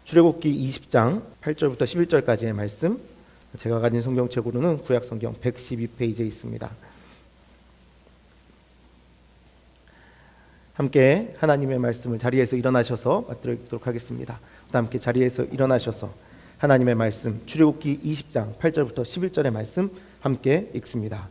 출애굽기 20장 8절부터 11절까지의 말씀, 제가 가진 성경책으로는 구약성경 112페이지에 있습니다. 함께 하나님의 말씀을 자리에서 일어나셔서 받도록 하겠습니다. 함께 자리에서 일어나셔서 하나님의 말씀, 출애굽기 20장 8절부터 11절의 말씀 함께 읽습니다.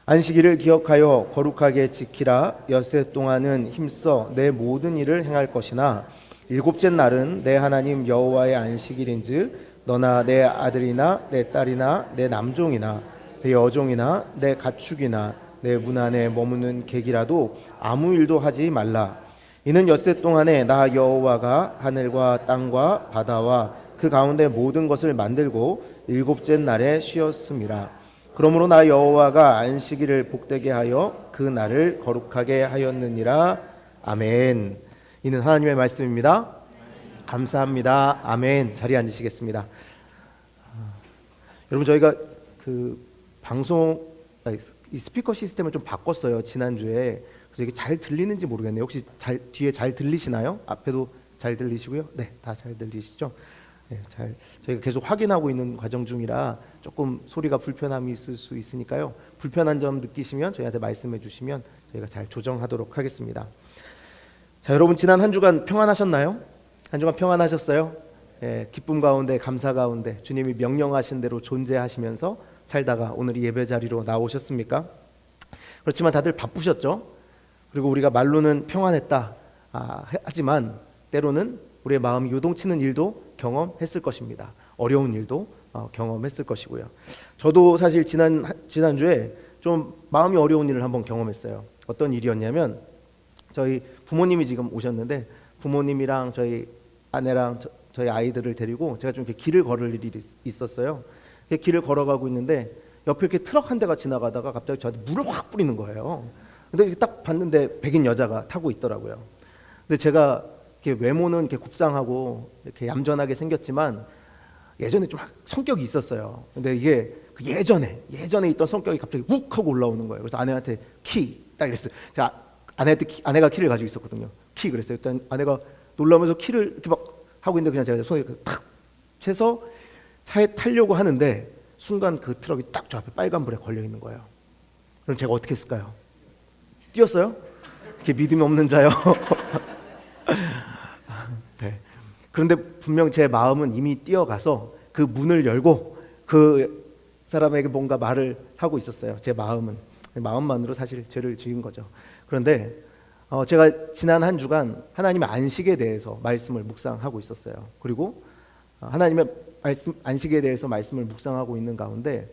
안식일을 기억하여 거룩하게 지키라. 엿새 동안은 힘써 내 모든 일을 행할 것이나 일곱째 날은 내 하나님 여호와의 안식일인즉 너나 내 아들이나 내 딸이나 내 남종이나 내 여종이나 내 가축이나 내 문 안에 머무는 객이라도 아무 일도 하지 말라. 이는 엿새 동안에 나 여호와가 하늘과 땅과 바다와 그 가운데 모든 것을 만들고 일곱째 날에 쉬었음이라. 그러므로 나 여호와가 안식일을 복되게 하여 그 날을 거룩하게 하였느니라. 아멘. 이는 하나님의 말씀입니다. 감사합니다. 아멘. 자리에 앉으시겠습니다. 여러분, 저희가 이 스피커 시스템을 좀 바꿨어요, 지난주에. 그래서 이게 잘 들리는지 모르겠네요. 혹시 뒤에 잘 들리시나요? 앞에도 잘 들리시고요? 네, 다 잘 들리시죠? 네, 저희가 계속 확인하고 있는 과정 중이라 조금 소리가 불편함이 있을 수 있으니까요. 불편한 점 느끼시면 저희한테 말씀해 주시면 저희가 잘 조정하도록 하겠습니다. 자, 여러분, 지난 한 주간 평안하셨나요? 한 주간 평안하셨어요? 예, 기쁨 가운데, 감사 가운데 주님이 명령하신 대로 존재하시면서 살다가 오늘 이 예배 자리로 나오셨습니까? 그렇지만 다들 바쁘셨죠? 그리고 우리가 말로는 평안했다 하지만 때로는 우리의 마음이 요동치는 일도 경험했을 것입니다. 어려운 일도 경험했을 것이고요. 저도 사실 지난주에 좀 마음이 어려운 일을 한번 경험했어요. 어떤 일이었냐면, 저희 부모님이 지금 오셨는데 부모님이랑 저희 아내랑 저희 아이들을 데리고 제가 좀 이렇게 길을 걸을 일이 있었어요. 길을 걸어가고 있는데 옆에 이렇게 트럭 한 대가 지나가다가 갑자기 저한테 물을 확 뿌리는 거예요. 근데 딱 봤는데 백인 여자가 타고 있더라고요. 근데 제가 이렇게 외모는 이렇게 곱상하고 이렇게 얌전하게 생겼지만 예전에 좀 성격이 있었어요. 근데 이게 예전에 있던 성격이 갑자기 욱 하고 올라오는 거예요. 그래서 아내한테 키 딱 이랬어요. 제가 아내가 키를 가지고 있었거든요. 키 그랬어요. 일단 아내가 놀라면서 키를 이렇게 막 하고 있는데 그냥 제가 손에 탁 채서 차에 타려고 하는데 순간 그 트럭이 딱 저 앞에 빨간불에 걸려 있는 거예요. 그럼 제가 어떻게 했을까요? 뛰었어요? 이렇게 믿음이 없는 자요. 네. 그런데 분명 제 마음은 이미 뛰어가서 그 문을 열고 그 사람에게 뭔가 말을 하고 있었어요. 제 마음만으로 사실 죄를 지은 거죠. 그런데 제가 지난 한 주간 하나님의 안식에 대해서 말씀을 묵상하고 있었어요. 그리고 하나님의 안식에 대해서 말씀을 묵상하고 있는 가운데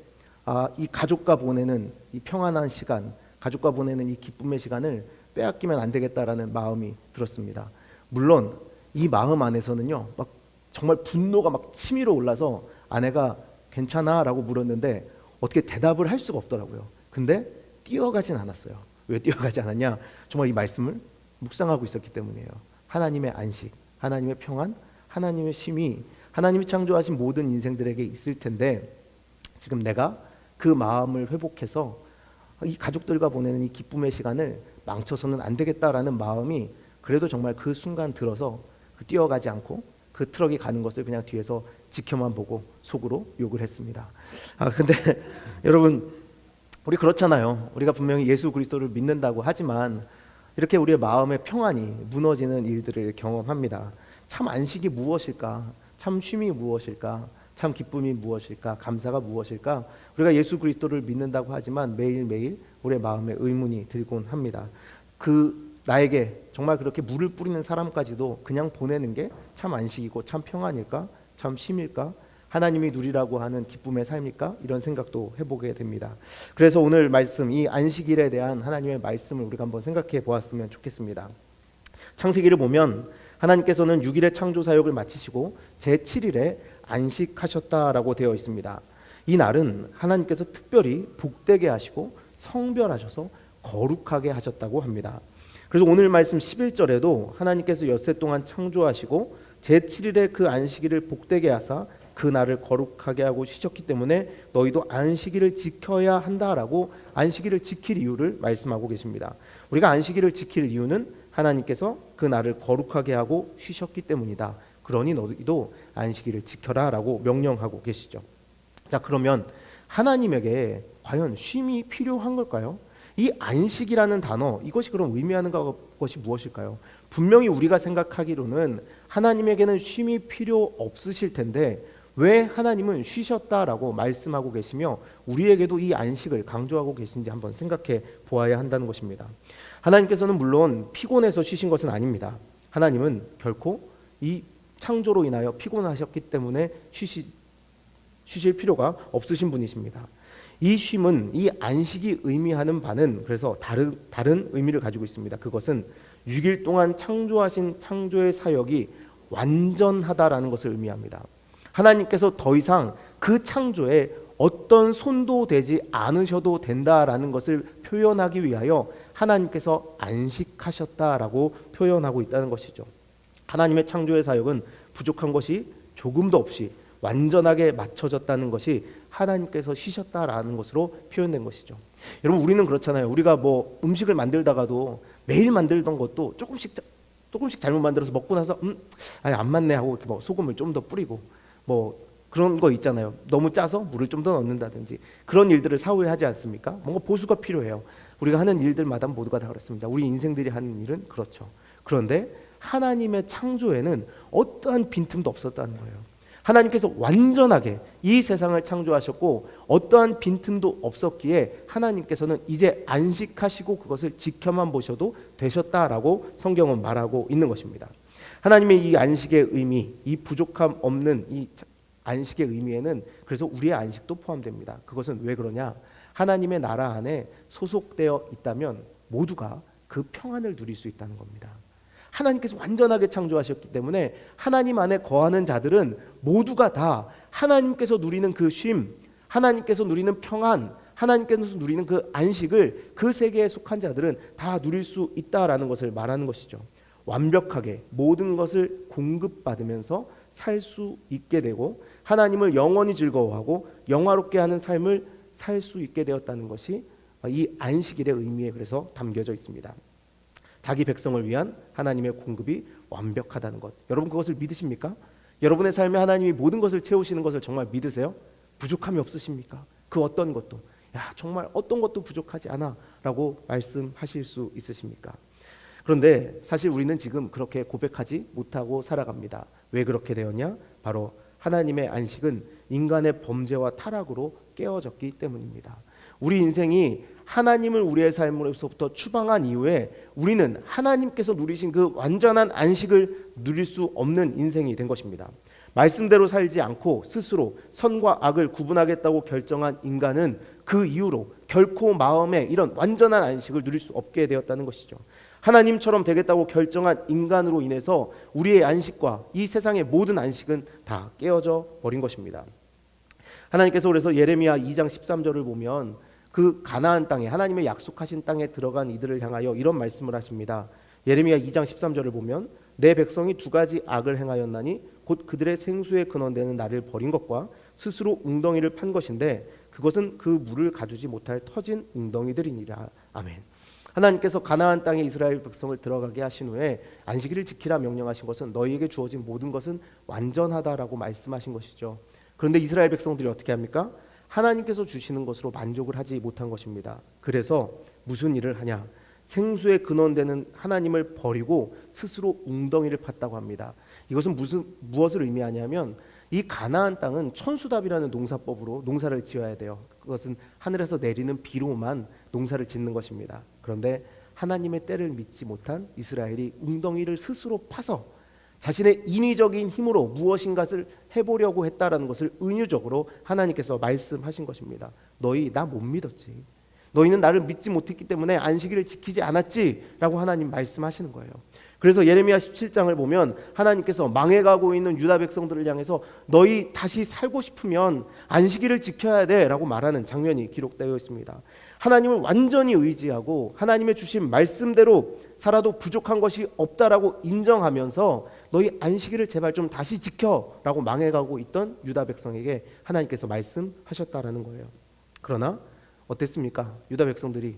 이 가족과 보내는 이 평안한 시간, 가족과 보내는 이 기쁨의 시간을 빼앗기면 안 되겠다라는 마음이 들었습니다. 물론 이 마음 안에서는요, 막 정말 분노가 막 치밀어 올라서 아내가 괜찮아? 라고 물었는데 어떻게 대답을 할 수가 없더라고요. 근데 뛰어가진 않았어요. 왜 뛰어가지 않았냐? 정말 이 말씀을 묵상하고 있었기 때문이에요. 하나님의 안식, 하나님의 평안, 하나님의 쉼이 하나님이 창조하신 모든 인생들에게 있을 텐데 지금 내가 그 마음을 회복해서 이 가족들과 보내는 이 기쁨의 시간을 망쳐서는 안 되겠다라는 마음이 그래도 정말 그 순간 들어서 뛰어가지 않고 그 트럭이 가는 것을 그냥 뒤에서 지켜만 보고 속으로 욕을 했습니다. 근데 여러분, 우리 그렇잖아요. 우리가 분명히 예수 그리스도를 믿는다고 하지만 이렇게 우리의 마음의 평안이 무너지는 일들을 경험합니다. 참 안식이 무엇일까? 참 쉼이 무엇일까? 참 기쁨이 무엇일까? 감사가 무엇일까? 우리가 예수 그리스도를 믿는다고 하지만 매일매일 우리의 마음에 의문이 들곤 합니다. 나에게 정말 그렇게 물을 뿌리는 사람까지도 그냥 보내는 게 참 안식이고 참 평안일까? 참 쉼일까? 하나님이 누리라고 하는 기쁨의 삶일까? 이런 생각도 해보게 됩니다. 그래서 오늘 말씀, 이 안식일에 대한 하나님의 말씀을 우리가 한번 생각해 보았으면 좋겠습니다. 창세기를 보면 하나님께서는 6일의 창조 사역을 마치시고 제7일에 안식하셨다라고 되어 있습니다. 이 날은 하나님께서 특별히 복되게 하시고 성별하셔서 거룩하게 하셨다고 합니다. 그래서 오늘 말씀 11절에도 하나님께서 엿새 동안 창조하시고 제7일에 그 안식일을 복되게 하사 그 날을 거룩하게 하고 쉬셨기 때문에 너희도 안식일을 지켜야 한다라고 안식일을 지킬 이유를 말씀하고 계십니다. 우리가 안식일을 지킬 이유는 하나님께서 그 날을 거룩하게 하고 쉬셨기 때문이다. 그러니 너희도 안식일을 지켜라라고 명령하고 계시죠. 자, 그러면 하나님에게 과연 쉼이 필요한 걸까요? 이 안식이라는 단어, 이것이 그럼 의미하는 것이 무엇일까요? 분명히 우리가 생각하기로는 하나님에게는 쉼이 필요 없으실 텐데 왜 하나님은 쉬셨다라고 말씀하고 계시며 우리에게도 이 안식을 강조하고 계신지 한번 생각해 보아야 한다는 것입니다. 하나님께서는 물론 피곤해서 쉬신 것은 아닙니다. 하나님은 결코 이 창조로 인하여 피곤하셨기 때문에 쉬실 필요가 없으신 분이십니다. 이 쉼은, 이 안식이 의미하는 바는 그래서 다른 의미를 가지고 있습니다. 그것은 6일 동안 창조하신 창조의 사역이 완전하다라는 것을 의미합니다. 하나님께서 더 이상 그 창조에 어떤 손도 대지 않으셔도 된다라는 것을 표현하기 위하여 하나님께서 안식하셨다라고 표현하고 있다는 것이죠. 하나님의 창조의 사역은 부족한 것이 조금도 없이 완전하게 맞춰졌다는 것이 하나님께서 쉬셨다라는 것으로 표현된 것이죠. 여러분, 우리는 그렇잖아요. 우리가 뭐 음식을 만들다가도 매일 만들던 것도 조금씩 잘못 만들어서 먹고 나서 아니 안 맞네 하고 이렇게 뭐 소금을 좀 더 뿌리고 뭐 그런 거 있잖아요. 너무 짜서 물을 좀 더 넣는다든지 그런 일들을 사후에 하지 않습니까? 뭔가 보수가 필요해요. 우리가 하는 일들마다 모두가 다 그렇습니다. 우리 인생들이 하는 일은 그렇죠. 그런데 하나님의 창조에는 어떠한 빈틈도 없었다는 거예요. 하나님께서 완전하게 이 세상을 창조하셨고 어떠한 빈틈도 없었기에 하나님께서는 이제 안식하시고 그것을 지켜만 보셔도 되셨다라고 성경은 말하고 있는 것입니다. 하나님의 이 안식의 의미, 이 부족함 없는 이 안식의 의미에는 그래서 우리의 안식도 포함됩니다. 그것은 왜 그러냐? 하나님의 나라 안에 소속되어 있다면 모두가 그 평안을 누릴 수 있다는 겁니다. 하나님께서 완전하게 창조하셨기 때문에 하나님 안에 거하는 자들은 모두가 다 하나님께서 누리는 그 쉼, 하나님께서 누리는 평안, 하나님께서 누리는 그 안식을 그 세계에 속한 자들은 다 누릴 수 있다라는 것을 말하는 것이죠. 완벽하게 모든 것을 공급받으면서 살 수 있게 되고 하나님을 영원히 즐거워하고 영화롭게 하는 삶을 살 수 있게 되었다는 것이 이 안식일의 의미에 그래서 담겨져 있습니다. 자기 백성을 위한 하나님의 공급이 완벽하다는 것. 여러분 그것을 믿으십니까? 여러분의 삶에 하나님이 모든 것을 채우시는 것을 정말 믿으세요? 부족함이 없으십니까? 그 어떤 것도 정말 어떤 것도 부족하지 않아 라고 말씀하실 수 있으십니까? 그런데 사실 우리는 지금 그렇게 고백하지 못하고 살아갑니다. 왜 그렇게 되었냐? 바로 하나님의 안식은 인간의 범죄와 타락으로 깨어졌기 때문입니다. 우리 인생이 하나님을 우리의 삶으로부터 추방한 이후에 우리는 하나님께서 누리신 그 완전한 안식을 누릴 수 없는 인생이 된 것입니다. 말씀대로 살지 않고 스스로 선과 악을 구분하겠다고 결정한 인간은 그 이후로 결코 마음에 이런 완전한 안식을 누릴 수 없게 되었다는 것이죠. 하나님처럼 되겠다고 결정한 인간으로 인해서 우리의 안식과 이 세상의 모든 안식은 다 깨어져 버린 것입니다. 하나님께서 그래서 예레미야 2장 13절을 보면 그 가나안 땅에 하나님의 약속하신 땅에 들어간 이들을 향하여 이런 말씀을 하십니다. 예레미야 2장 13절을 보면 내 백성이 두 가지 악을 행하였나니 곧 그들의 생수의 근원되는 나를 버린 것과 스스로 웅덩이를 판 것인데 그것은 그 물을 가두지 못할 터진 웅덩이들이니라. 아멘. 하나님께서 가나안 땅에 이스라엘 백성을 들어가게 하신 후에 안식일을 지키라 명령하신 것은 너희에게 주어진 모든 것은 완전하다라고 말씀하신 것이죠. 그런데 이스라엘 백성들이 어떻게 합니까? 하나님께서 주시는 것으로 만족을 하지 못한 것입니다. 그래서 무슨 일을 하냐? 생수의 근원되는 하나님을 버리고 스스로 웅덩이를 팠다고 합니다. 이것은 무엇을 의미하냐면 이 가나안 땅은 천수답이라는 농사법으로 농사를 지어야 돼요. 그것은 하늘에서 내리는 비로만 농사를 짓는 것입니다. 그런데 하나님의 때를 믿지 못한 이스라엘이 웅덩이를 스스로 파서 자신의 인위적인 힘으로 무엇인가를 해보려고 했다라는 것을 은유적으로 하나님께서 말씀하신 것입니다. 너희 나 못 믿었지. 너희는 나를 믿지 못했기 때문에 안식일을 지키지 않았지 라고 하나님 말씀하시는 거예요. 그래서 예레미야 17장을 보면 하나님께서 망해가고 있는 유다 백성들을 향해서 너희 다시 살고 싶으면 안식일을 지켜야 돼 라고 말하는 장면이 기록되어 있습니다. 하나님을 완전히 의지하고 하나님의 주신 말씀대로 살아도 부족한 것이 없다라고 인정하면서 너희 안식일을 제발 좀 다시 지켜 라고 망해가고 있던 유다 백성에게 하나님께서 말씀하셨다라는 거예요. 그러나 어땠습니까? 유다 백성들이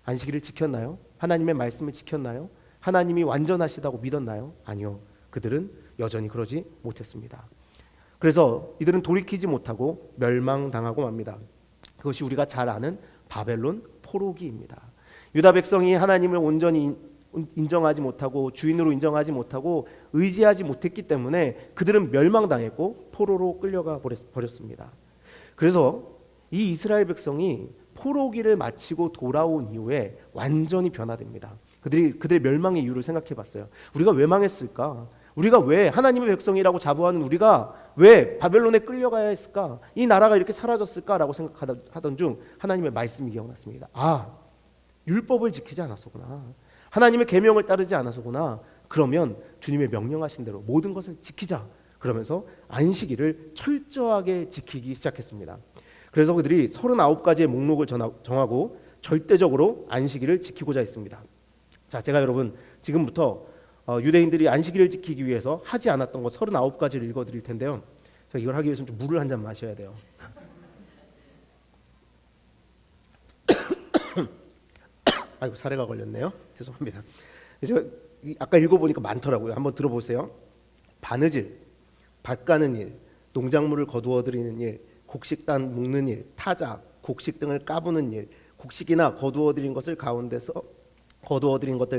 안식일을 지켰나요? 하나님의 말씀을 지켰나요? 하나님이 완전하시다고 믿었나요? 아니요. 그들은 여전히 그러지 못했습니다. 그래서 이들은 돌이키지 못하고 멸망당하고 맙니다. 그것이 우리가 잘 아는 바벨론 포로기입니다. 유다 백성이 하나님을 온전히 인정하지 못하고 주인으로 인정하지 못하고 의지하지 못했기 때문에 그들은 멸망당했고 포로로 끌려가 버렸습니다. 그래서 이 이스라엘 백성이 포로기를 마치고 돌아온 이후에 완전히 변화됩니다. 그들의 멸망의 이유를 생각해 봤어요. 우리가 왜 망했을까? 우리가 왜 하나님의 백성이라고 자부하는 우리가 왜 바벨론에 끌려가야 했을까? 이 나라가 이렇게 사라졌을까라고 생각하던 중 하나님의 말씀이 기억났습니다. 율법을 지키지 않았구나. 하나님의 계명을 따르지 않아서구나. 그러면 주님의 명령하신 대로 모든 것을 지키자. 그러면서 안식일을 철저하게 지키기 시작했습니다. 그래서 그들이 39가지의 목록을 정하고 절대적으로 안식일을 지키고자 했습니다. 자, 제가 여러분 지금부터 유대인들이 안식일을 지키기 위해서 하지 않았던 것 39가지를 읽어드릴 텐데요. 제가 이걸 하기 위해서는 좀 물을 한 잔 마셔야 돼요. 아이고, 사례가 걸렸네요. 죄송합니다. 제가 아까 읽어보니까 많더라고요. 한번 들어보세요. 바느질, 밭 가는 일, 농작물을 거두어들이는 일, 곡식단 묶는 일, 타작, 곡식 등을 까부는 일, 곡식이나 거두어들인 것들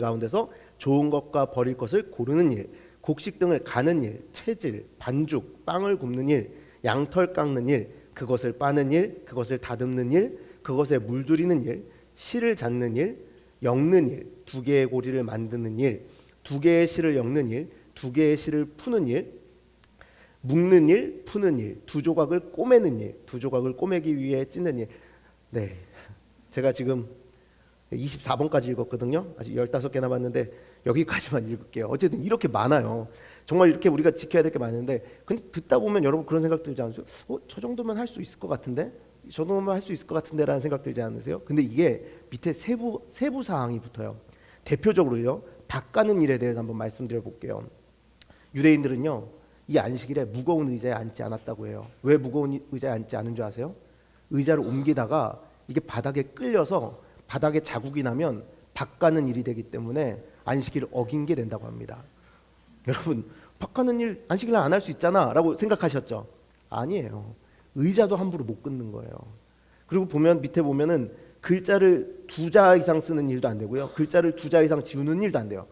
가운데서 좋은 것과 버릴 것을 고르는 일, 곡식 등을 가는 일, 채질, 반죽, 빵을 굽는 일, 양털 깎는 일, 그것을 빠는 일, 그것을 다듬는 일, 그것에 물들이는 일, 실을 잡는 일, 엮는 일, 2개의 고리를 만드는 일, 2개의 실을 엮는 일, 2개의 실을 푸는 일, 묶는 일, 푸는 일, 2조각을 꼬매는 일, 2조각을 꼬매기 위해 찢는 일. 네, 제가 지금 24번까지 읽었거든요. 아직 15개 남았는데 여기까지만 읽을게요. 어쨌든 이렇게 많아요. 정말 이렇게 우리가 지켜야 될 게 많은데, 근데 듣다 보면 여러분 그런 생각 들지 않으세요? 저 정도면 할 수 있을 것 같은데? 저 정도면 할 수 있을 것 같은데 라는 생각 들지 않으세요? 근데 이게 밑에 세부 사항이 붙어요. 대표적으로요, 밭 가는 일에 대해서 한번 말씀드려 볼게요. 유대인들은요, 이 안식일에 무거운 의자에 앉지 않았다고 해요. 왜 무거운 의자에 앉지 않은 줄 아세요? 의자를 옮기다가 이게 바닥에 끌려서 바닥에 자국이 나면 밭 가는 일이 되기 때문에 안식일을 어긴 게 된다고 합니다. 여러분, 밭 가는 일 안식일 안 할 수 있잖아 라고 생각하셨죠? 아니에요. 의자도 함부로 못 끊는 거예요. 그리고 밑에 보면은 글자를 2자 이상 쓰는 일도 안 되고요, 글자를 2자 이상 지우는 일도 안 돼요.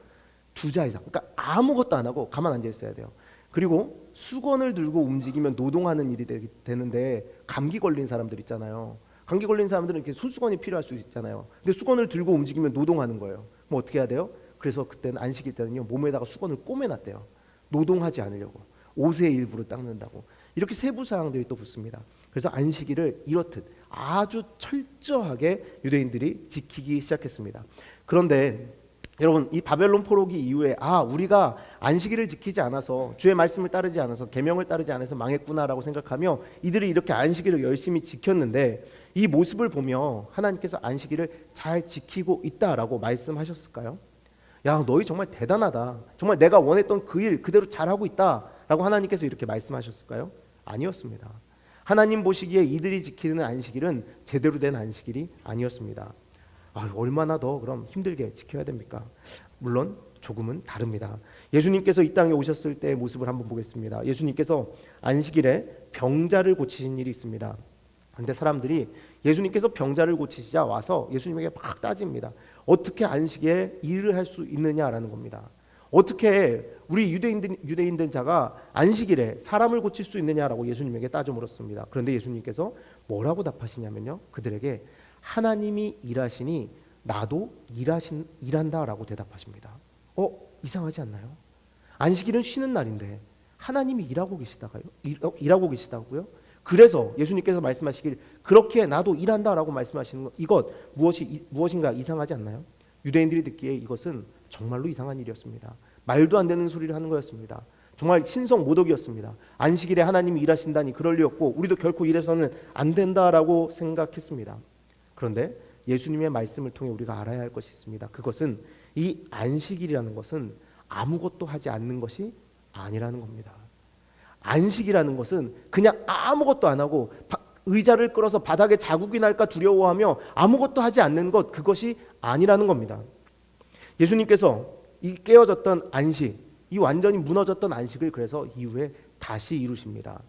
2자 이상, 그러니까 아무것도 안 하고 가만 앉아 있어야 돼요. 그리고 수건을 들고 움직이면 노동하는 일이 되는데, 감기 걸린 사람들 있잖아요. 감기 걸린 사람들은 이렇게 손수건이 필요할 수 있잖아요. 근데 수건을 들고 움직이면 노동하는 거예요. 뭐 어떻게 해야 돼요? 그래서 그때는 안식일 때는요, 몸에다가 수건을 꼬매놨대요. 노동하지 않으려고. 옷의 일부를 닦는다고. 이렇게 세부 사항들이 또 붙습니다. 그래서 안식일을 이렇듯 아주 철저하게 유대인들이 지키기 시작했습니다. 그런데 여러분, 이 바벨론 포로기 이후에 우리가 안식일을 지키지 않아서, 주의 말씀을 따르지 않아서, 계명을 따르지 않아서 망했구나라고 생각하며 이들이 이렇게 안식일을 열심히 지켰는데, 이 모습을 보며 하나님께서 안식일을 잘 지키고 있다라고 말씀하셨을까요? 야, 너희 정말 대단하다. 정말 내가 원했던 그 일 그대로 잘하고 있다라고 하나님께서 이렇게 말씀하셨을까요? 아니었습니다. 하나님 보시기에 이들이 지키는 안식일은 제대로 된 안식일이 아니었습니다. 얼마나 더 그럼 힘들게 지켜야 됩니까? 물론 조금은 다릅니다. 예수님께서 이 땅에 오셨을 때의 모습을 한번 보겠습니다. 예수님께서 안식일에 병자를 고치신 일이 있습니다. 그런데 사람들이 예수님께서 병자를 고치시자 와서 예수님에게 막 따집니다. 어떻게 안식일에 일을 할 수 있느냐라는 겁니다. 어떻게 우리 유대인된 자가 안식일에 사람을 고칠 수 있느냐라고 예수님에게 따져 물었습니다. 그런데 예수님께서 뭐라고 답하시냐면요, 그들에게 하나님이 일하시니 나도 일한다라고 대답하십니다. 이상하지 않나요? 안식일은 쉬는 날인데 하나님이 일하고 계시다고요? 그래서 예수님께서 말씀하시길, 그렇게 나도 일한다라고 말씀하시는 것, 이것 무엇인가 이상하지 않나요? 유대인들이 듣기에 이것은 정말로 이상한 일이었습니다. 말도 안 되는 소리를 하는 거였습니다. 정말 신성모독이었습니다. 안식일에 하나님이 일하신다니 그럴 리 없고 우리도 결코 이래서는 안 된다라고 생각했습니다. 그런데 예수님의 말씀을 통해 우리가 알아야 할 것이 있습니다. 그것은 이 안식일이라는 것은 아무것도 하지 않는 것이 아니라는 겁니다. 안식이라는 것은 그냥 아무것도 안 하고 의자를 끌어서 바닥에 자국이 날까 두려워하며 아무것도 하지 않는 것, 그것이 아니라는 겁니다. 예수님께서 이 깨어졌던 안식, 이 완전히 무너졌던 안식을 그래서 이후에 다시 이루십니다.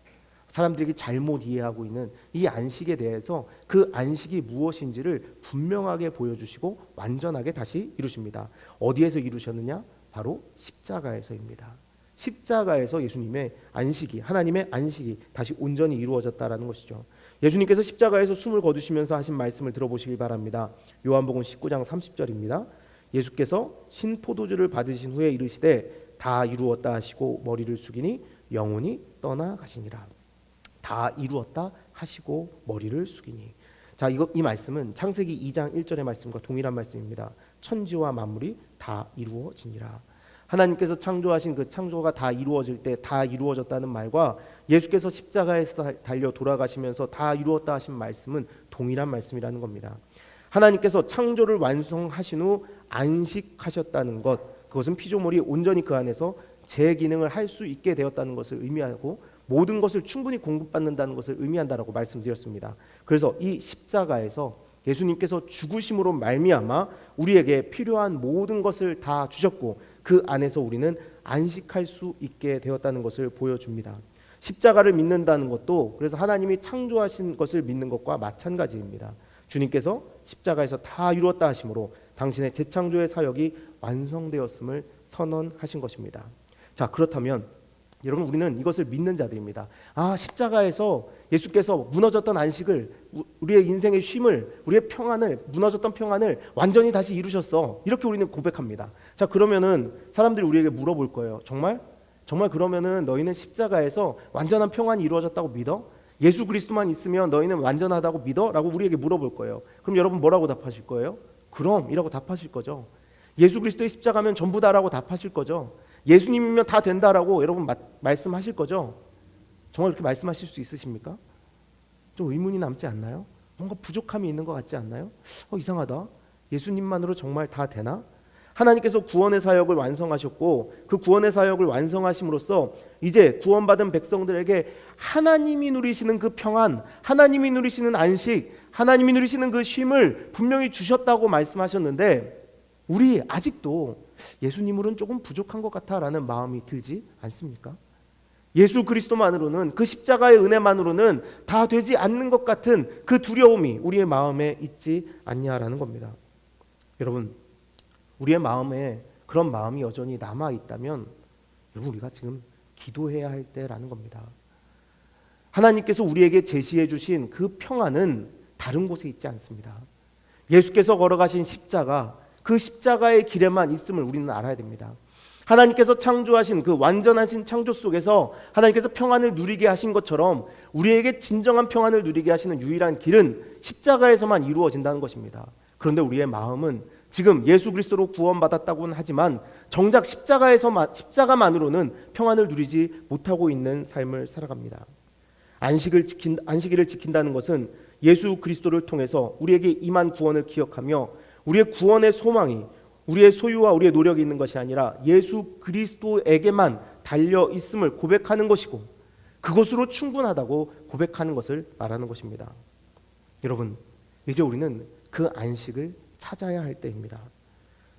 사람들에게 잘못 이해하고 있는 이 안식에 대해서 그 안식이 무엇인지를 분명하게 보여주시고 완전하게 다시 이루십니다. 어디에서 이루셨느냐? 바로 십자가에서입니다. 십자가에서 예수님의 안식이, 하나님의 안식이 다시 온전히 이루어졌다라는 것이죠. 예수님께서 십자가에서 숨을 거두시면서 하신 말씀을 들어보시기 바랍니다. 요한복음 19장 30절입니다. 예수께서 신포도주를 받으신 후에 이르시되 다 이루었다 하시고 머리를 숙이니 영혼이 떠나가시니라. 다 이루었다 하시고 머리를 숙이니. 자, 이 말씀은 창세기 2장 1절의 말씀과 동일한 말씀입니다. 천지와 만물이 다 이루어지니라. 하나님께서 창조하신 그 창조가 다 이루어질 때 다 이루어졌다는 말과 예수께서 십자가에서 달려 돌아가시면서 다 이루었다 하신 말씀은 동일한 말씀이라는 겁니다. 하나님께서 창조를 완성하신 후 안식하셨다는 것, 그것은 피조물이 온전히 그 안에서 제 기능을 할 수 있게 되었다는 것을 의미하고 모든 것을 충분히 공급받는다는 것을 의미한다라고 말씀드렸습니다. 그래서 이 십자가에서 예수님께서 죽으심으로 말미암아 우리에게 필요한 모든 것을 다 주셨고 그 안에서 우리는 안식할 수 있게 되었다는 것을 보여줍니다. 십자가를 믿는다는 것도 그래서 하나님이 창조하신 것을 믿는 것과 마찬가지입니다. 주님께서 십자가에서 다 이루었다 하심으로 당신의 재창조의 사역이 완성되었음을 선언하신 것입니다. 자, 그렇다면 여러분, 우리는 이것을 믿는 자들입니다. 십자가에서 예수께서 무너졌던 안식을, 우리의 인생의 쉼을, 우리의 평안을, 무너졌던 평안을 완전히 다시 이루셨어. 이렇게 우리는 고백합니다. 자, 그러면은 사람들이 우리에게 물어볼 거예요. 정말 그러면은 너희는 십자가에서 완전한 평안이 이루어졌다고 믿어? 예수 그리스도만 있으면 너희는 완전하다고 믿어? 라고 우리에게 물어볼 거예요. 그럼 여러분 뭐라고 답하실 거예요? 그럼 이라고 답하실 거죠. 예수 그리스도의 십자가면 전부다라고 답하실 거죠. 예수님이면 다 된다라고 여러분 말씀하실 거죠. 정말 그렇게 말씀하실 수 있으십니까? 좀 의문이 남지 않나요? 뭔가 부족함이 있는 것 같지 않나요? 이상하다. 예수님만으로 정말 다 되나? 하나님께서 구원의 사역을 완성하셨고 그 구원의 사역을 완성하심으로써 이제 구원받은 백성들에게 하나님이 누리시는 그 평안, 하나님이 누리시는 안식, 하나님이 누리시는 그 쉼을 분명히 주셨다고 말씀하셨는데 우리 아직도 예수님으로는 조금 부족한 것 같아라는 마음이 들지 않습니까? 예수 그리스도만으로는, 그 십자가의 은혜만으로는 다 되지 않는 것 같은 그 두려움이 우리의 마음에 있지 않냐라는 겁니다. 여러분, 우리의 마음에 그런 마음이 여전히 남아 있다면 여러분, 우리가 지금 기도해야 할 때라는 겁니다. 하나님께서 우리에게 제시해 주신 그 평안은 다른 곳에 있지 않습니다. 예수께서 걸어가신 십자가, 그 십자가의 길에만 있음을 우리는 알아야 됩니다. 하나님께서 창조하신 그 완전하신 창조 속에서 하나님께서 평안을 누리게 하신 것처럼 우리에게 진정한 평안을 누리게 하시는 유일한 길은 십자가에서만 이루어진다는 것입니다. 그런데 우리의 마음은 지금 예수 그리스도로 구원받았다고는 하지만 정작 십자가만으로는 평안을 누리지 못하고 있는 삶을 살아갑니다. 안식일을 지킨다는 것은 예수 그리스도를 통해서 우리에게 임한 구원을 기억하며 우리의 구원의 소망이 우리의 소유와 우리의 노력이 있는 것이 아니라 예수 그리스도에게만 달려 있음을 고백하는 것이고 그것으로 충분하다고 고백하는 것을 말하는 것입니다. 여러분, 이제 우리는 그 안식을 찾아야 할 때입니다.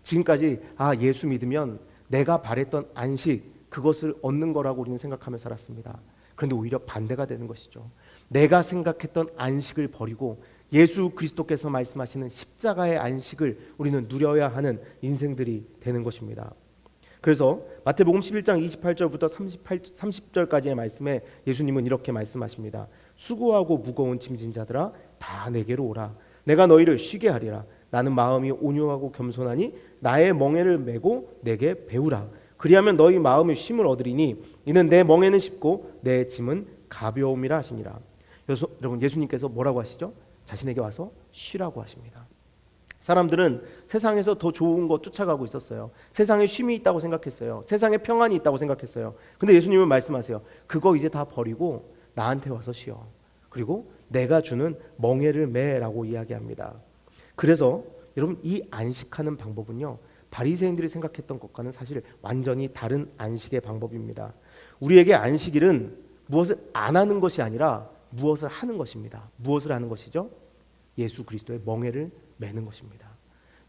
지금까지 예수 믿으면 내가 바랬던 안식, 그것을 얻는 거라고 우리는 생각하며 살았습니다. 그런데 오히려 반대가 되는 것이죠. 내가 생각했던 안식을 버리고 예수 그리스도께서 말씀하시는 십자가의 안식을 우리는 누려야 하는 인생들이 되는 것입니다. 그래서 마태복음 11장 28절부터 30절까지의 말씀에 예수님은 이렇게 말씀하십니다. 수고하고 무거운 짐진 자들아 다 내게로 오라. 내가 너희를 쉬게 하리라. 나는 마음이 온유하고 겸손하니 나의 멍에를 메고 내게 배우라. 그리하면 너희 마음의 쉼을 얻으리니 이는 내 멍에는 쉽고 내 짐은 가벼움이라 하시니라. 여러분, 예수님께서 뭐라고 하시죠? 자신에게 와서 쉬라고 하십니다. 사람들은 세상에서 더 좋은 것 쫓아가고 있었어요. 세상에 쉼이 있다고 생각했어요. 세상에 평안이 있다고 생각했어요. 근데 예수님은 말씀하세요. 그거 이제 다 버리고 나한테 와서 쉬어. 그리고 내가 주는 멍에를 매라고 이야기합니다. 그래서 여러분, 이 안식하는 방법은요, 바리새인들이 생각했던 것과는 사실 완전히 다른 안식의 방법입니다. 우리에게 안식일은 무엇을 안 하는 것이 아니라 무엇을 하는 것입니다. 무엇을 하는 것이죠? 예수 그리스도의 멍에를 매는 것입니다.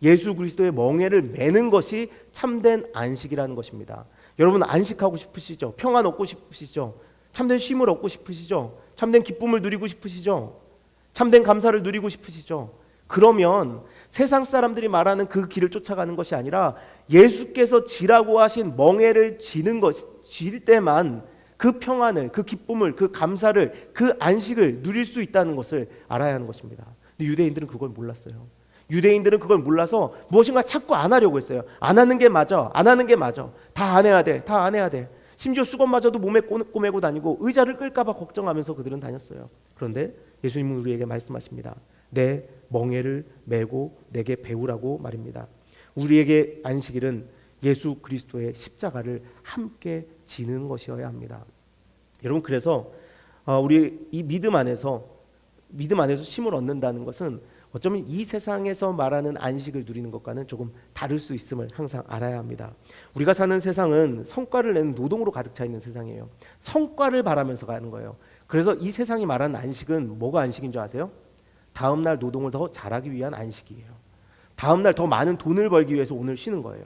예수 그리스도의 멍에를 매는 것이 참된 안식이라는 것입니다. 여러분 안식하고 싶으시죠? 평안 얻고 싶으시죠? 참된 쉼을 얻고 싶으시죠? 참된 기쁨을 누리고 싶으시죠? 참된 감사를 누리고 싶으시죠? 그러면 세상 사람들이 말하는 그 길을 쫓아가는 것이 아니라 예수께서 지라고 하신 멍에를 질 때만 그 평안을, 그 기쁨을, 그 감사를, 그 안식을 누릴 수 있다는 것을 알아야 하는 것입니다. 근데 유대인들은 그걸 몰랐어요. 유대인들은 그걸 몰라서 무엇인가 자꾸 안 하려고 했어요. 안 하는 게 맞아. 안 하는 게 맞아. 다 안 해야 돼. 다 안 해야 돼. 심지어 수건마저도 몸에 꼬매고 다니고 의자를 끌까 봐 걱정하면서 그들은 다녔어요. 그런데 예수님은 우리에게 말씀하십니다. 내 멍에를 메고 내게 배우라고 말입니다. 우리에게 안식일은 예수 그리스도의 십자가를 함께 지는 것이어야 합니다. 여러분, 그래서 우리 이 믿음 안에서 쉼을 얻는다는 것은 어쩌면 이 세상에서 말하는 안식을 누리는 것과는 조금 다를 수 있음을 항상 알아야 합니다. 우리가 사는 세상은 성과를 내는 노동으로 가득 차 있는 세상이에요. 성과를 바라면서 가는 거예요. 그래서 이 세상이 말하는 안식은 뭐가 안식인 줄 아세요? 다음날 노동을 더 잘하기 위한 안식이에요. 다음날 더 많은 돈을 벌기 위해서 오늘 쉬는 거예요.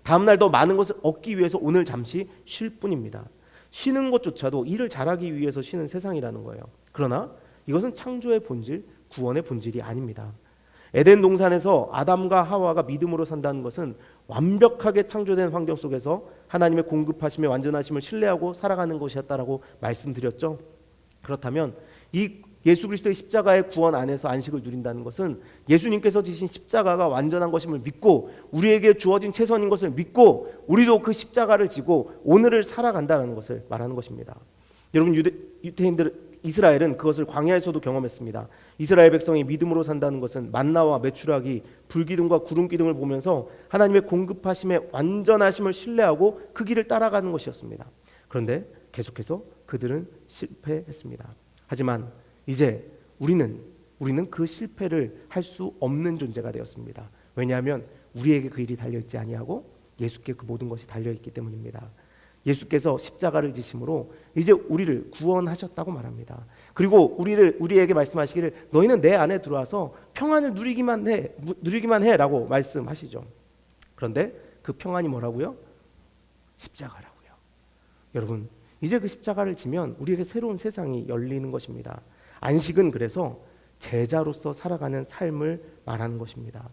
다음날 더 많은 것을 얻기 위해서 오늘 잠시 쉴 뿐입니다. 쉬는 것조차도 일을 잘하기 위해서 쉬는 세상이라는 거예요. 그러나 이것은 창조의 본질, 구원의 본질이 아닙니다. 에덴 동산에서 아담과 하와가 믿음으로 산다는 것은 완벽하게 창조된 환경 속에서 하나님의 공급하심의 완전하심을 신뢰하고 살아가는 것이었다라고 말씀드렸죠. 그렇다면 이 예수 그리스도의 십자가의 구원 안에서 안식을 누린다는 것은 예수님께서 지신 십자가가 완전한 것임을 믿고 우리에게 주어진 최선인 것을 믿고 우리도 그 십자가를 지고 오늘을 살아간다는 것을 말하는 것입니다. 여러분, 유대인들 이스라엘은 그것을 광야에서도 경험했습니다. 이스라엘 백성이 믿음으로 산다는 것은 만나와 메추라기, 불기둥과 구름기둥을 보면서 하나님의 공급하심의 완전하심을 신뢰하고 그 길을 따라가는 것이었습니다. 그런데 계속해서 그들은 실패했습니다. 하지만 이제 우리는 그 실패를 할 수 없는 존재가 되었습니다. 왜냐하면 우리에게 그 일이 달려있지 아니하고 예수께 그 모든 것이 달려있기 때문입니다. 예수께서 십자가를 지심으로 이제 우리를 구원하셨다고 말합니다. 그리고 우리에게 말씀하시기를 너희는 내 안에 들어와서 평안을 누리기만 해라고 말씀하시죠. 그런데 그 평안이 뭐라고요? 십자가라고요. 여러분, 이제 그 십자가를 지면 우리에게 새로운 세상이 열리는 것입니다. 안식은 그래서 제자로서 살아가는 삶을 말하는 것입니다.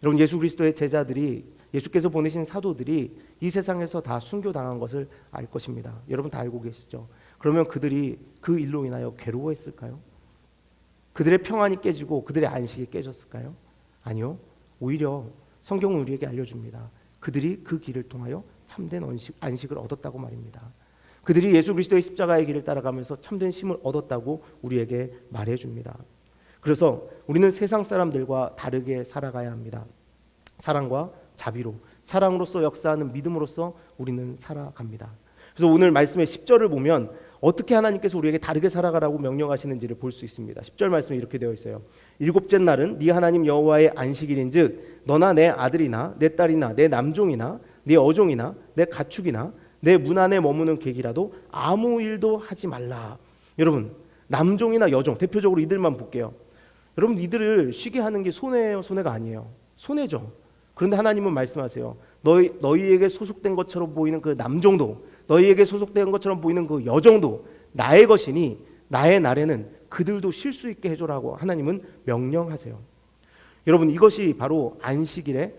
여러분, 예수 그리스도의 제자들이, 예수께서 보내신 사도들이 이 세상에서 다 순교당한 것을 알 것입니다. 여러분 다 알고 계시죠? 그러면 그들이 그 일로 인하여 괴로워했을까요? 그들의 평안이 깨지고 그들의 안식이 깨졌을까요? 아니요. 오히려 성경은 우리에게 알려줍니다. 그들이 그 길을 통하여 참된 안식을 얻었다고 말입니다. 그들이 예수 그리스도의 십자가의 길을 따라가면서 참된 쉼을 얻었다고 우리에게 말해줍니다. 그래서 우리는 세상 사람들과 다르게 살아가야 합니다. 사랑과 자비로, 사랑으로서 역사하는 믿음으로써 우리는 살아갑니다. 그래서 오늘 말씀의 10절을 보면 어떻게 하나님께서 우리에게 다르게 살아가라고 명령하시는지를 볼 수 있습니다. 10절 말씀에 이렇게 되어 있어요. 일곱째 날은 네 하나님 여호와의 안식일인즉 너나 내 아들이나 내 딸이나 내 남종이나 내 어종이나 내 가축이나 내 문 안에 머무는 객이라도 아무 일도 하지 말라. 여러분, 남종이나 여종, 대표적으로 이들만 볼게요. 여러분, 이들을 쉬게 하는 게 손해예요, 손해가 아니에요? 손해죠. 그런데 하나님은 말씀하세요. 너희에게 소속된 것처럼 보이는 그 남종도, 너희에게 소속된 것처럼 보이는 그 여종도 나의 것이니 나의 날에는 그들도 쉴 수 있게 해줘라고 하나님은 명령하세요. 여러분, 이것이 바로 안식일에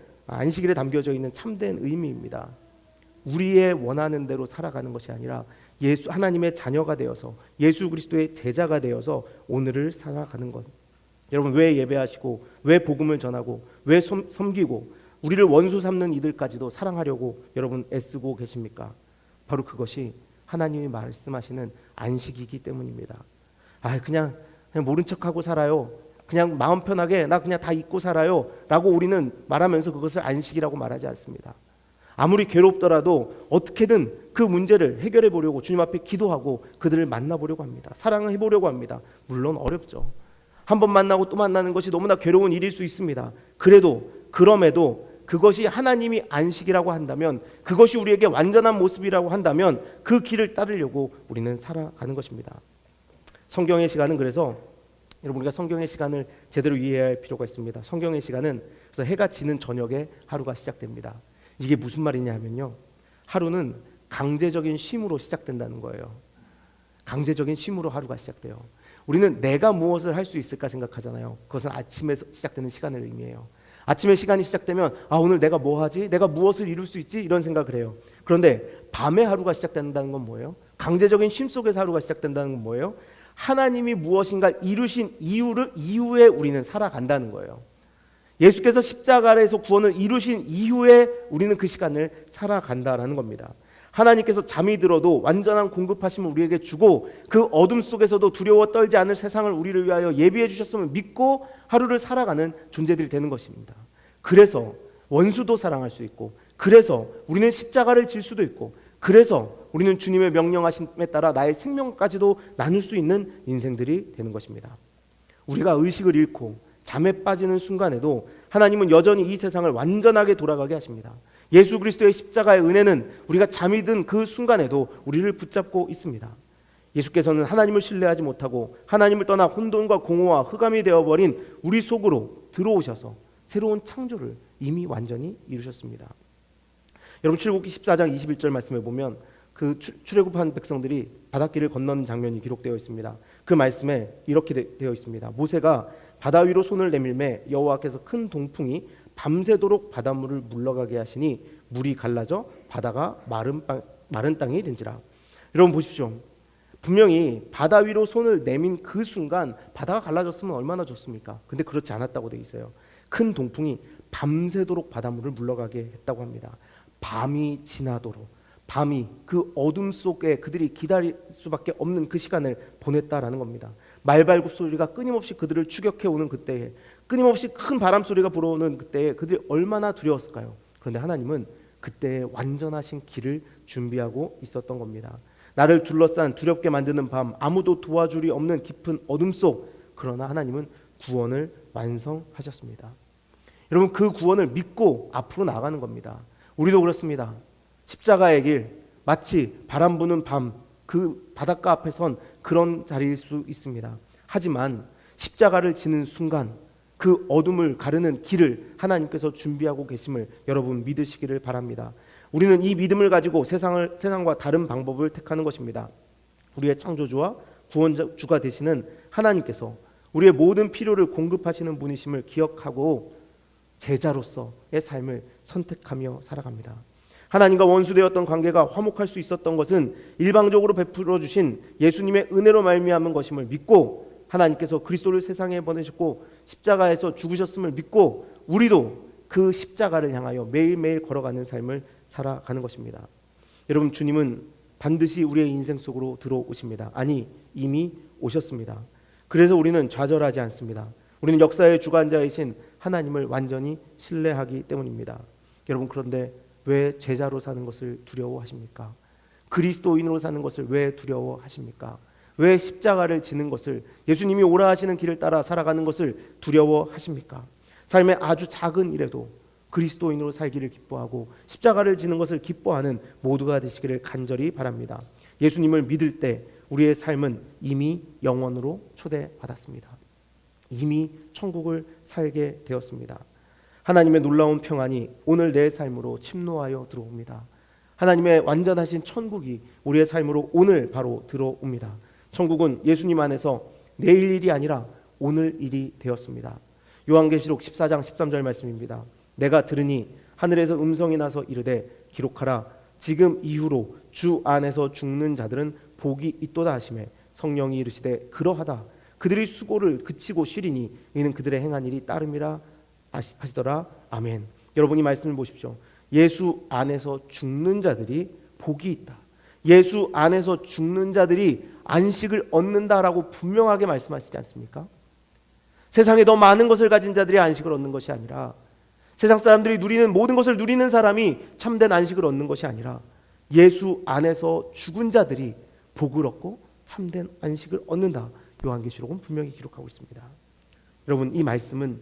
담겨져 있는 참된 의미입니다. 우리의 원하는 대로 살아가는 것이 아니라 하나님의 자녀가 되어서 예수 그리스도의 제자가 되어서 오늘을 살아가는 것. 여러분, 왜 예배하시고 왜 복음을 전하고 왜 섬기고 우리를 원수 삼는 이들까지도 사랑하려고 여러분 애쓰고 계십니까? 바로 그것이 하나님이 말씀하시는 안식이기 때문입니다. 그냥 모른 척하고 살아요. 그냥 마음 편하게 나 그냥 다 잊고 살아요 라고 우리는 말하면서 그것을 안식이라고 말하지 않습니다. 아무리 괴롭더라도 어떻게든 그 문제를 해결해 보려고 주님 앞에 기도하고 그들을 만나보려고 합니다. 사랑해 보려고 합니다. 물론 어렵죠. 한 번 만나고 또 만나는 것이 너무나 괴로운 일일 수 있습니다. 그럼에도 그것이 하나님이 안식이라고 한다면, 그것이 우리에게 완전한 모습이라고 한다면 그 길을 따르려고 우리는 살아가는 것입니다. 성경의 시간은 그래서 여러분, 우리가 성경의 시간을 제대로 이해해야 할 필요가 있습니다. 성경의 시간은 그래서 해가 지는 저녁에 하루가 시작됩니다. 이게 무슨 말이냐 하면요, 하루는 강제적인 쉼으로 시작된다는 거예요. 강제적인 쉼으로 하루가 시작돼요. 우리는 내가 무엇을 할 수 있을까 생각하잖아요. 그것은 아침에 시작되는 시간을 의미해요. 아침에 시간이 시작되면 오늘 내가 뭐 하지? 내가 무엇을 이룰 수 있지? 이런 생각을 해요. 그런데 밤에 하루가 시작된다는 건 뭐예요? 강제적인 쉼 속에서 하루가 시작된다는 건 뭐예요? 하나님이 무엇인가 이루신 이후에 우리는 살아간다는 거예요. 예수께서 십자가에서 구원을 이루신 이후에 우리는 그 시간을 살아간다라는 겁니다. 하나님께서 잠이 들어도 완전한 공급하심을 우리에게 주고 그 어둠 속에서도 두려워 떨지 않을 세상을 우리를 위하여 예비해 주셨음을 믿고 하루를 살아가는 존재들이 되는 것입니다. 그래서 원수도 사랑할 수 있고, 그래서 우리는 십자가를 질 수도 있고, 그래서 우리는 주님의 명령하심에 따라 나의 생명까지도 나눌 수 있는 인생들이 되는 것입니다. 우리가 의식을 잃고 잠에 빠지는 순간에도 하나님은 여전히 이 세상을 완전하게 돌아가게 하십니다. 예수 그리스도의 십자가의 은혜는 우리가 잠이 든 그 순간에도 우리를 붙잡고 있습니다. 예수께서는 하나님을 신뢰하지 못하고 하나님을 떠나 혼돈과 공허와 흑암이 되어버린 우리 속으로 들어오셔서 새로운 창조를 이미 완전히 이루셨습니다. 여러분, 출애굽기 14장 21절 말씀에 보면 그 출애굽한 백성들이 바닷길을 건너는 장면이 기록되어 있습니다. 그 말씀에 이렇게 되어 있습니다. 모세가 바다 위로 손을 내밀매 여호와께서 큰 동풍이 밤새도록 바닷물을 물러가게 하시니 물이 갈라져 바다가 마른 땅이 된지라. 여러분 보십시오. 분명히 바다 위로 손을 내민 그 순간 바다가 갈라졌으면 얼마나 좋습니까? 근데 그렇지 않았다고 되어 있어요. 큰 동풍이 밤새도록 바닷물을 물러가게 했다고 합니다. 밤이 지나도록, 밤이 그 어둠 속에 그들이 기다릴 수밖에 없는 그 시간을 보냈다라는 겁니다. 말발굽 소리가 끊임없이 그들을 추격해 오는 그때에, 끊임없이 큰 바람 소리가 불어오는 그때에 그들이 얼마나 두려웠을까요? 그런데 하나님은 그때에 완전하신 길을 준비하고 있었던 겁니다. 나를 둘러싼 두렵게 만드는 밤, 아무도 도와줄이 없는 깊은 어둠 속, 그러나 하나님은 구원을 완성하셨습니다. 여러분, 그 구원을 믿고 앞으로 나가는 겁니다. 우리도 그렇습니다. 십자가의 길, 마치 바람 부는 밤, 그 바닷가 앞에 선 그런 자리일 수 있습니다. 하지만 십자가를 지는 순간 그 어둠을 가르는 길을 하나님께서 준비하고 계심을 여러분 믿으시기를 바랍니다. 우리는 이 믿음을 가지고 세상과 다른 방법을 택하는 것입니다. 우리의 창조주와 구원주가 되시는 하나님께서 우리의 모든 필요를 공급하시는 분이심을 기억하고 제자로서의 삶을 선택하며 살아갑니다. 하나님과 원수되었던 관계가 화목할 수 있었던 것은 일방적으로 베풀어 주신 예수님의 은혜로 말미암은 것임을 믿고, 하나님께서 그리스도를 세상에 보내셨고 십자가에서 죽으셨음을 믿고 우리도 그 십자가를 향하여 매일매일 걸어가는 삶을 살아가는 것입니다. 여러분, 주님은 반드시 우리의 인생 속으로 들어오십니다. 아니, 이미 오셨습니다. 그래서 우리는 좌절하지 않습니다. 우리는 역사의 주관자이신 하나님을 완전히 신뢰하기 때문입니다. 여러분, 그런데 왜 제자로 사는 것을 두려워하십니까? 그리스도인으로 사는 것을 왜 두려워하십니까? 왜 십자가를 지는 것을, 예수님이 오라 하시는 길을 따라 살아가는 것을 두려워하십니까? 삶의 아주 작은 일에도 그리스도인으로 살기를 기뻐하고 십자가를 지는 것을 기뻐하는 모두가 되시기를 간절히 바랍니다. 예수님을 믿을 때 우리의 삶은 이미 영원으로 초대받았습니다. 이미 천국을 살게 되었습니다. 하나님의 놀라운 평안이 오늘 내 삶으로 침노하여 들어옵니다. 하나님의 완전하신 천국이 우리의 삶으로 오늘 바로 들어옵니다. 천국은 예수님 안에서 내일 일이 아니라 오늘 일이 되었습니다. 요한계시록 14장 13절 말씀입니다. 내가 들으니 하늘에서 음성이 나서 이르되 기록하라. 지금 이후로 주 안에서 죽는 자들은 복이 있도다 하시매 성령이 이르시되 그러하다. 그들이 수고를 그치고 쉬리니 이는 그들의 행한 일이 따름이라 하시더라. 아멘. 여러분, 이 말씀을 보십시오. 예수 안에서 죽는 자들이 복이 있다. 예수 안에서 죽는 자들이 안식을 얻는다라고 분명하게 말씀하시지 않습니까? 세상에 더 많은 것을 가진 자들이 안식을 얻는 것이 아니라, 세상 사람들이 누리는 모든 것을 누리는 사람이 참된 안식을 얻는 것이 아니라 예수 안에서 죽은 자들이 복을 얻고 참된 안식을 얻는다. 요한계시록은 분명히 기록하고 있습니다. 여러분, 이 말씀은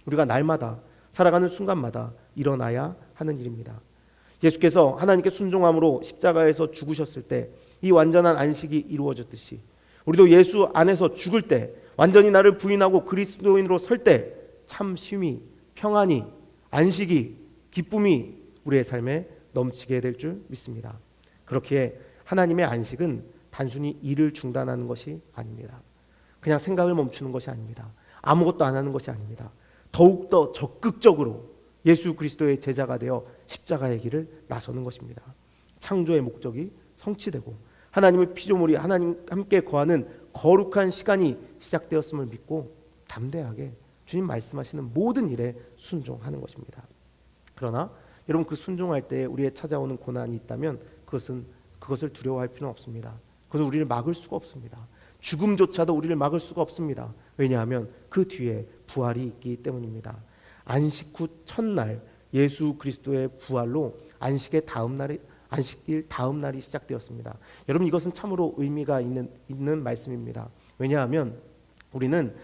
우리가 날마다 살아가는 순간마다 일어나야 하는 일입니다. 예수께서 하나님께 순종함으로 십자가에서 죽으셨을 때 이 완전한 안식이 이루어졌듯이 우리도 예수 안에서 죽을 때, 완전히 나를 부인하고 그리스도인으로 설 때 참 쉼이, 평안이, 안식이, 기쁨이 우리의 삶에 넘치게 될 줄 믿습니다. 그렇기에 하나님의 안식은 단순히 일을 중단하는 것이 아닙니다. 그냥 생각을 멈추는 것이 아닙니다. 아무것도 안 하는 것이 아닙니다. 더욱더 적극적으로 예수 그리스도의 제자가 되어 십자가의 길을 나서는 것입니다. 창조의 목적이 성취되고 하나님의 피조물이 하나님 함께 거하는 거룩한 시간이 시작되었음을 믿고 담대하게 주님 말씀하시는 모든 일에 순종하는 것입니다. 그러나 여러분, 그 순종할 때 우리의 찾아오는 고난이 있다면 그것을 두려워할 필요는 없습니다. 그것은 우리를 막을 수가 없습니다. 죽음조차도 우리를 막을 수가 없습니다. 왜냐하면 그 뒤에 부활이 있기 때문입니다. 안식 후 첫날 예수 그리스도의 부활로 안식일 다음 날이 시작되었습니다. 여러분, 이것은 참으로 의미가 있는 말씀입니다. 왜냐하면 우리는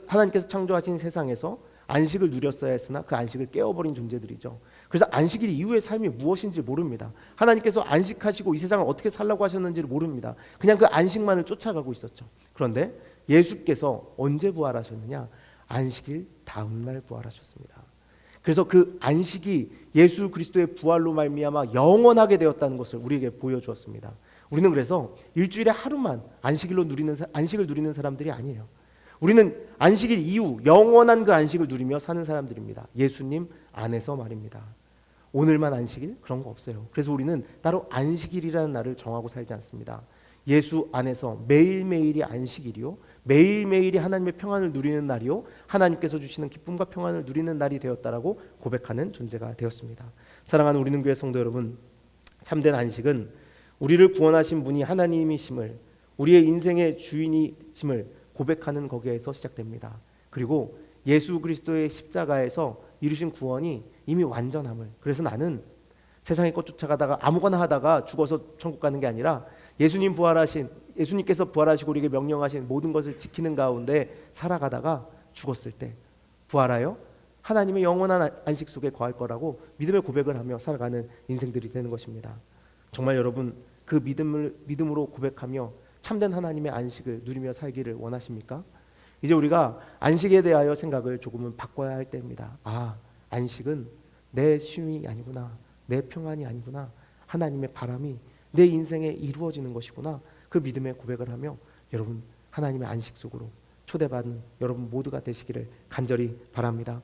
하나님께서 창조하신 세상에서 안식을 누렸어야 했으나 그 안식을 깨어버린 존재들이죠. 그래서 안식일 이후의 삶이 무엇인지 모릅니다. 하나님께서 안식하시고 이 세상을 어떻게 살라고 하셨는지를 모릅니다. 그냥 그 안식만을 쫓아가고 있었죠. 그런데 예수께서 언제 부활하셨느냐? 안식일 다음 날 부활하셨습니다. 그래서 그 안식이 예수 그리스도의 부활로 말미암아 영원하게 되었다는 것을 우리에게 보여주었습니다. 우리는 그래서 일주일에 하루만 안식을 누리는 사람들이 아니에요. 우리는 안식일 이후 영원한 그 안식을 누리며 사는 사람들입니다. 예수님 안에서 말입니다. 오늘만 안식일? 그런 거 없어요. 그래서 우리는 따로 안식일이라는 날을 정하고 살지 않습니다. 예수 안에서 매일매일이 안식일이요, 매일매일이 하나님의 평안을 누리는 날이요, 하나님께서 주시는 기쁨과 평안을 누리는 날이 되었다라고 고백하는 존재가 되었습니다. 사랑하는 우리는 교회 성도 여러분, 참된 안식은 우리를 구원하신 분이 하나님이심을, 우리의 인생의 주인이심을 고백하는 거기에서 시작됩니다. 그리고 예수 그리스도의 십자가에서 이루신 구원이 이미 완전함을, 그래서 나는 세상의 것 쫓아가다가 아무거나 하다가 죽어서 천국 가는 게 아니라 예수님께서 부활하시고 우리에게 명령하신 모든 것을 지키는 가운데 살아가다가 죽었을 때 부활하여 하나님의 영원한 안식 속에 거할 거라고 믿음의 고백을 하며 살아가는 인생들이 되는 것입니다. 정말 여러분, 그 믿음으로 고백하며 참된 하나님의 안식을 누리며 살기를 원하십니까? 이제 우리가 안식에 대하여 생각을 조금은 바꿔야 할 때입니다. 안식은 내 쉼이 아니구나, 내 평안이 아니구나, 하나님의 바람이 내 인생에 이루어지는 것이구나. 그 믿음의 고백을 하며 여러분, 하나님의 안식 속으로 초대받은 여러분 모두가 되시기를 간절히 바랍니다.